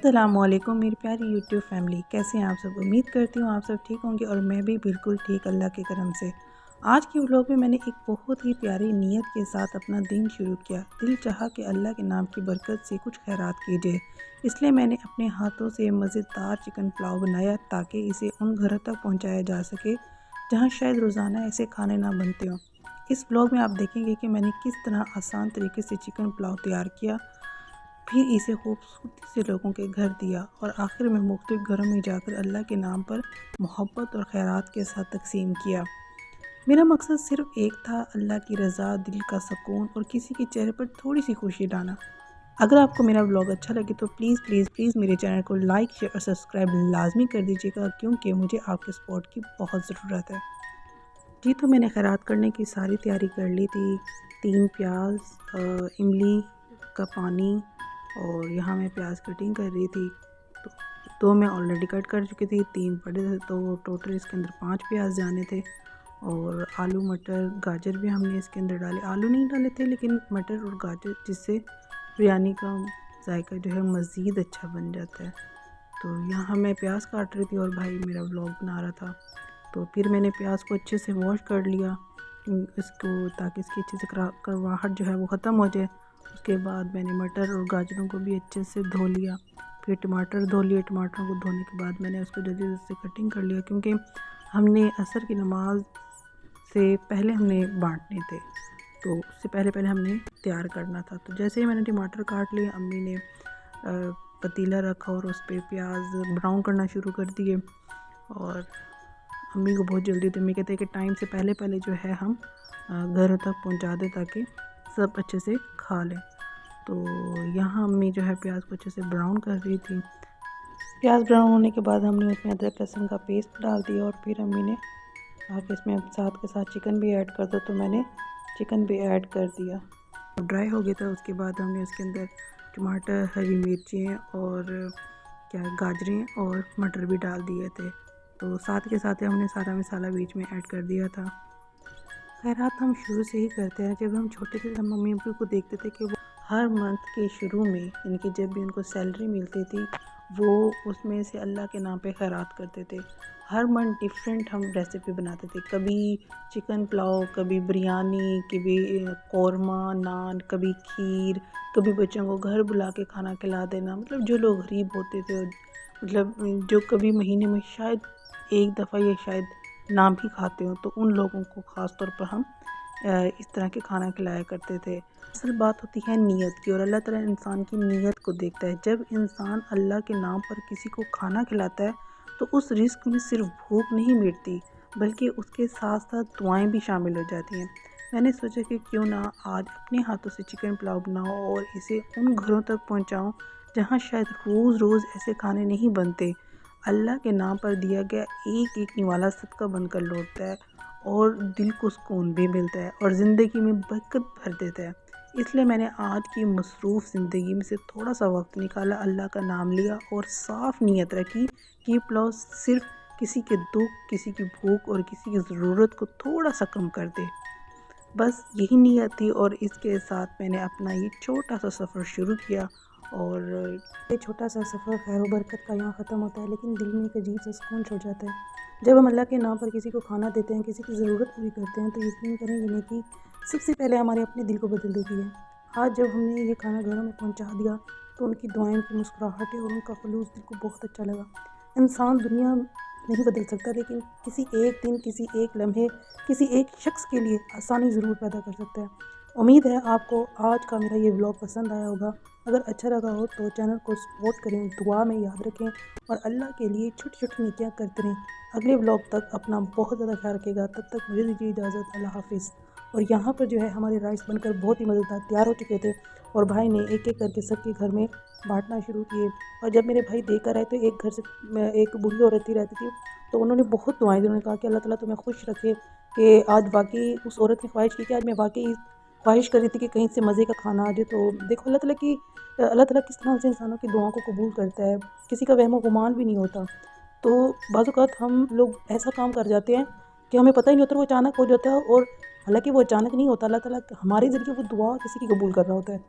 अस्सलामुअलैकुम मेरी प्यारी यूट्यूब फैमिली, कैसे हैं आप सब। उम्मीद करती हूँ आप सब ठीक होंगे और मैं भी बिल्कुल ठीक अल्लाह के करम से। आज के व्लॉग में मैंने एक बहुत ही प्यारी नीयत के साथ अपना दिन शुरू किया। दिल चाहा कि अल्लाह के नाम की बरकत से कुछ खैरात कीजिए, इसलिए मैंने अपने हाथों से मज़ेदार चिकन पुलाव बनाया ताकि इसे उन घरों तक पहुँचाया जा सके जहाँ शायद रोज़ाना ऐसे खाने ना बनते हों। इस व्लॉग में आप देखेंगे कि मैंने किस तरह आसान तरीके से चिकन पुलाव तैयार किया, फिर इसे खूबसूरती से लोगों के घर दिया और आखिर में मुख्तलिफ घरों में जाकर अल्लाह के नाम पर मोहब्बत और खैरात के साथ तकसीम किया। मेरा मकसद सिर्फ एक था, अल्लाह की रज़ा, दिल का सुकून और किसी के चेहरे पर थोड़ी सी खुशी लाना। अगर आपको मेरा व्लॉग अच्छा लगे तो प्लीज़ प्लीज़ प्लीज़ मेरे चैनल को लाइक, शेयर और सब्सक्राइब लाजमी कर दीजिएगा, क्योंकि मुझे आपके सपोर्ट की बहुत ज़रूरत है जी। तो मैंने खैरात करने की सारी तैयारी कर ली थी। 3 प्याज, इमली का पानी, और यहाँ मैं प्याज कटिंग कर रही थी। तो 2 मैं ऑलरेडी कट कर चुकी थी, 3 पड़े थे, तो टोटल इसके अंदर 5 प्याज जाने थे। और आलू, मटर, गाजर भी हमने इसके अंदर डाले। आलू नहीं डाले थे लेकिन मटर और गाजर, जिससे बिरयानी का जायका जो है मज़ीद अच्छा बन जाता है। तो यहाँ मैं प्याज काट रही थी और भाई मेरा व्लॉग बना रहा था। तो फिर मैंने प्याज को अच्छे से वॉश कर लिया इसको, ताकि इसकी अच्छे से कड़वाहट जो है वो ख़त्म हो जाए। उसके बाद मैंने मटर और गाजरों को भी अच्छे से धो लिया। फिर टमाटर धो लिए। टमाटरों को धोने के बाद मैंने उसको जल्दी से कटिंग कर लिया, क्योंकि हमने असर की नमाज से पहले हमने बांटने थे, तो उससे पहले हमने तैयार करना था। तो जैसे ही मैंने टमाटर काट लिए, अम्मी ने पतीला रखा और उस पर प्याज ब्राउन करना शुरू कर दिए। और अम्मी को बहुत जल्दी थी, अम्मी कहते हैं कि टाइम से पहले जो है हम घर तक पहुंचा दें ताकि सब अच्छे से खा लें। तो यहाँ अम्मी जो है प्याज को अच्छे से ब्राउन कर रही थी। प्याज ब्राउन होने के बाद हमने उसमें अदरक लहसुन का पेस्ट डाल दिया, और फिर अम्मी ने कहा कि इसमें साथ के साथ चिकन भी ऐड कर दो, तो मैंने चिकन भी ऐड कर दिया। ड्राई हो गया था। उसके बाद हमने उसके अंदर टमाटर, हरी मिर्चें और गाजरें और मटर भी डाल दिए थे। तो साथ के साथ हमने सारा मसाला बीच में ऐड कर दिया था। खैरात हम शुरू से ही करते हैं। जब हम छोटे थे हम मम्मी अब्बू को देखते थे कि वो हर मंथ के शुरू में, इनकी जब भी उनको सैलरी मिलती थी, वो उसमें से अल्लाह के नाम पे खैरात करते थे। हर मंथ डिफरेंट हम रेसिपी बनाते थे, कभी चिकन पुलाव, कभी बिरयानी, कभी कौरमा, नान, कभी खीर, कभी बच्चों को घर बुला के खाना खिला देना। मतलब जो लोग गरीब होते थे, मतलब जो कभी महीने में शायद एक दफ़ा या शायद ना भी खाते हो, तो उन लोगों को ख़ास तौर पर हम इस तरह के खाना खिलाया करते थे। असल बात होती है नीयत की, और अल्लाह ताला इंसान की नीयत को देखता है। जब इंसान अल्लाह के नाम पर किसी को खाना खिलाता है तो उस रिस्क में सिर्फ भूख नहीं मिटती, बल्कि उसके साथ साथ दुआएं भी शामिल हो जाती हैं। मैंने सोचा कि क्यों ना आज अपने हाथों से चिकन पुलाव बनाओ और इसे उन घरों तक पहुंचाऊं जहां शायद रोज़ रोज़ ऐसे खाने नहीं बनते। अल्लाह के नाम पर दिया गया एक एक निवाला सदका बनकर लौटता है, और दिल को सुकून भी मिलता है और ज़िंदगी में बरकत भर देता है। इसलिए मैंने आज की मसरूफ़ ज़िंदगी में से थोड़ा सा वक्त निकाला, अल्लाह का नाम लिया और साफ़ नीयत रखी कि ये पुलाव सिर्फ किसी के दुख, किसी की भूख और किसी की ज़रूरत को थोड़ा सा कम कर दे। बस यही नीयत थी, और इसके साथ मैंने अपना ये छोटा सा सफ़र शुरू किया। और ये छोटा सा सफ़र खैर व बरकत का यहाँ ख़त्म होता है, लेकिन दिल में एक अजीब सा सुकून छुड़ जाता है जब हम अल्लाह के नाम पर किसी को खाना देते हैं, किसी की ज़रूरत पूरी करते हैं। तो यकीन करें ये नेकी सबसे पहले हमारे अपने दिल को बदल देती है। आज जब हमने ये खाना घरों में पहुँचा दिया तो उनकी दुआएं, उनकी मुस्कुराहटें और उनका खलूस दिल को बहुत अच्छा लगा। इंसान दुनिया नहीं बदल सकता, लेकिन किसी एक दिन, किसी एक लम्हे, किसी एक शख्स के लिए आसानी ज़रूर पैदा कर सकता है। उम्मीद है आपको आज का मेरा ये व्लॉग पसंद आया होगा। अगर अच्छा लगा हो तो चैनल को सपोर्ट करें, दुआ में याद रखें और अल्लाह के लिए छोटी छोटी नेकियां करते रहें। अगले व्लॉग तक अपना बहुत ज़्यादा ख्याल रखिएगा। तब तक मुझे दीजिए इजाज़त। अल्लाह हाफिज़। और यहाँ पर जो है हमारे राइस बनकर बहुत ही मज़ेदार तैयार हो चुके थे, और भाई ने एक एक करके सबके घर में बांटना शुरू किए। और जब मेरे भाई देकर आए तो एक घर से एक बूढ़ी औरत ही रहती थी, तो उन्होंने बहुत दुआएं दी। उन्होंने कहा कि अल्लाह ताला तुम्हें खुश रखे, कि आज वाकई उस औरत ने ख्वाहिश की कि आज मैं वाकई ख्वाहिश कर रही थी कि कहीं से मज़े का खाना आ जाए। तो देखो अल्लाह ताला किस तरह से इंसानों की दुआओं को कबूल करता है, किसी का वहम गुमान भी नहीं होता। तो बाज़ औक़ात हम लोग ऐसा काम कर जाते हैं कि हमें पता ही नहीं होता, वो अचानक हो जाता है, और हालांकि वो अचानक नहीं होता, अल्लाह ताला हमारे ज़रिए वो दुआ किसी की कबूल कर रहा होता है।